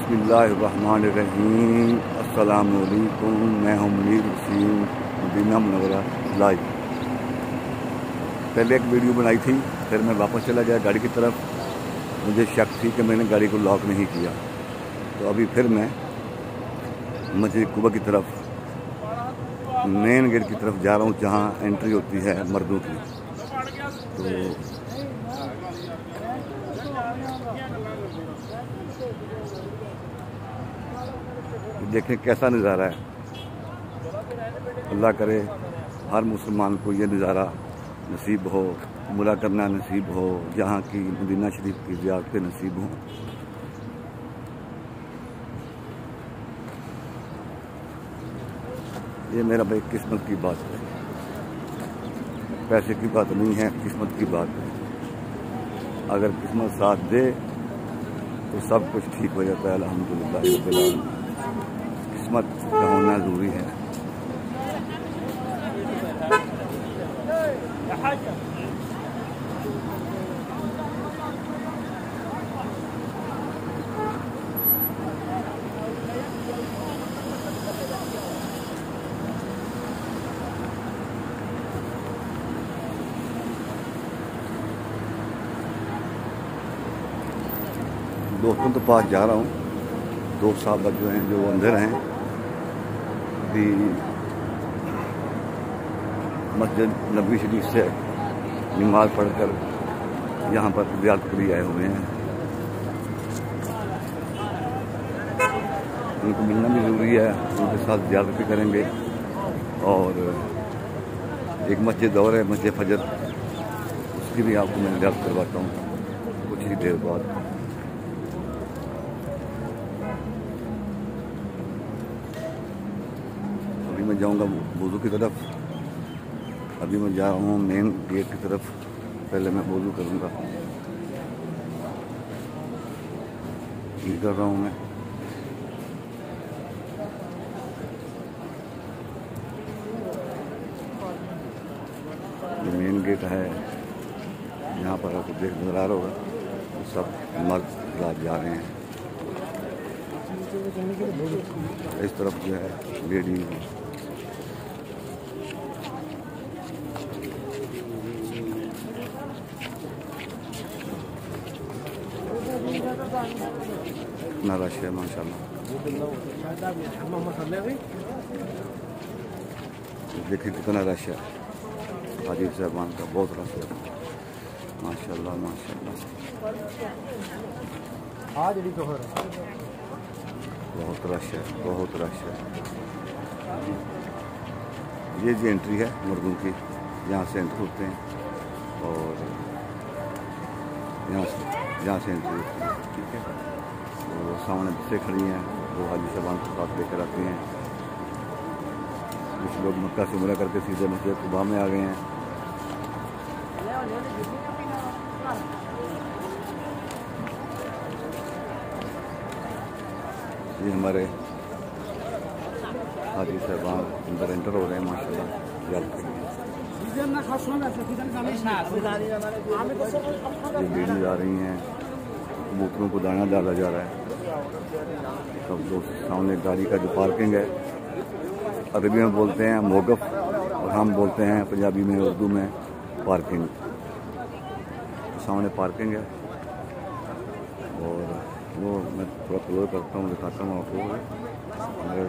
बिस्मिल्लाहिर्रहमानिर्रहीम। अस्सलामुअलैकुम। मैं हूं Munir Wasim, Medina Munawwara live. पहले एक वीडियो बनाई थी, फिर मैं वापस चला गया गाड़ी की तरफ। मुझे शक थी कि मैंने गाड़ी को लॉक नहीं किया, तो अभी फिर मैं मस्जिद कुबा की तरफ, मेन गेट की तरफ जा रहा हूँ, जहाँ एंट्री होती है मर्दों की। तो देखें कैसा नज़ारा है। अल्लाह करे हर मुसलमान को ये नज़ारा नसीब हो, उम्रा करना नसीब हो, जहाँ की मदीना शरीफ की ज़ियारतें नसीब हों। ये मेरा भाई किस्मत की बात है, पैसे की बात नहीं है, किस्मत की बात है। अगर किस्मत साथ दे तो सब कुछ ठीक हो जाता है। अल्हम्दुलिल्लाह रब्बिल आलमीन। किस्मत का होना ज़रूरी है। दोस्तों के पास जा रहा हूँ। दोस्त साहब जो हैं, जो अंदर हैं, अभी मस्जिद नबी शरीफ से नमाज पढ़कर यहाँ पर ज़ियारत के लिए आए हुए हैं। उनको मिलना भी ज़रूरी है, उनके साथ ज़ियारत भी करेंगे। और एक मस्जिद और है, मस्जिद फजर, उसकी भी आपको मैं ज़ियारत करवाता हूँ कुछ ही देर बाद। मैं जाऊंगा वुज़ू की तरफ। अभी मैं जा रहा हूँ मेन गेट की तरफ। पहले मैं वुज़ू करूंगा। ये कर रहा हूँ मैं। ये मेन गेट है, यहाँ पर आपको देख नजर आ रहा होगा, सब मर्द जा रहे हैं। इस तरफ जो है लेडी। कितना रश है माशाल्लाह। देखिए कितना रश है। हाजी साहबान का बहुत रश है माशाल्लाह माशाल्लाह। बहुत रश है, बहुत रश है। ये जी एंट्री है मर्दों की, यहाँ से एंट्री होते हैं और यहाँ से एंट्री होती है। ठीक है, तो सामने बसें खड़ी हैं, वो हाजी साहबान को साथ लेकर आती हैं। कुछ लोग मक्का से उम्रा करके सीधे मस्जिद कुबा में आ गए हैं। ये हमारे हाजी साहबान अंदर एंटर हो रहे हैं माशाल्लाह। ये लेडीज आ रही हैं, कबूतरों को दाना डाला जा रहा है। सब दोस्त सामने गाड़ी का जो पार्किंग है, अरबी में बोलते हैं मोगफ और हम बोलते हैं पंजाबी में, उर्दू में पार्किंग। सामने पार्किंग है और वो मैं थोड़ा क्लोज करता हूँ, दिखाता हूँ आपको। हमारे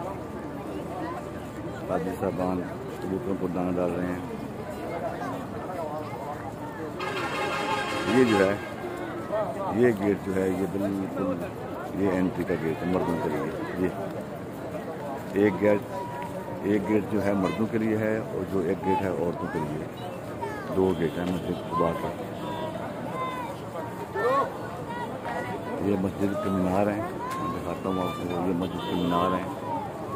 हाजी साहबान कबूतरों को दाना डाल रहे हैं। ये जो है, ये गेट जो है, ये बिल्कुल ये एंट्री का गेट है मर्दों के लिए। ये एक गेट जो है मर्दों के लिए है, और जो एक गेट है औरतों के लिए। दो गेट हैं मस्जिद कुबा का। ये मस्जिद के मीनार हैं, मैं दिखाता हूँ आपको। ये मस्जिद के मीनार हैं,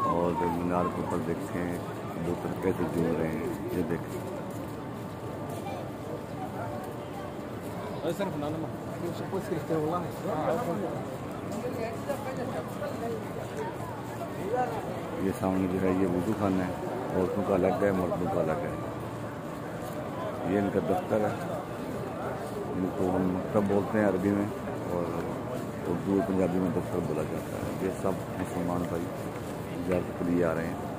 और मीनार के ऊपर देखें कबूतर कैसे जोड़ रहे हैं। ये देखें, ये सामने जो है ये वुज़ू खाना है, औरतों का अलग है, मर्दों का अलग है। ये इनका दफ्तर है, इनको हम मकतब बोलते हैं अरबी में, और उर्दू और पंजाबी में दफ्तर बोला जाता है। ये सब मुसलमान भाई इजाज़त के लिए आ रहे हैं।